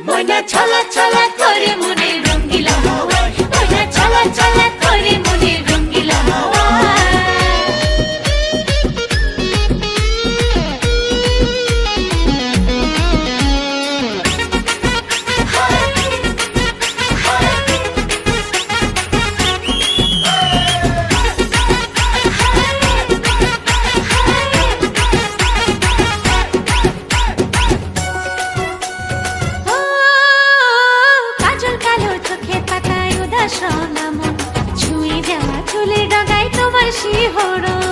ময়না ছলা ছলা করে মনে রঙ্গিলা হাওয়ায়, ময়না ছলা ছলা করে মনে রঙ্গিলা হাওয়ায়। ছুঁয়ে যাওয়া চুলের ডগায় তোমার শিহরণ।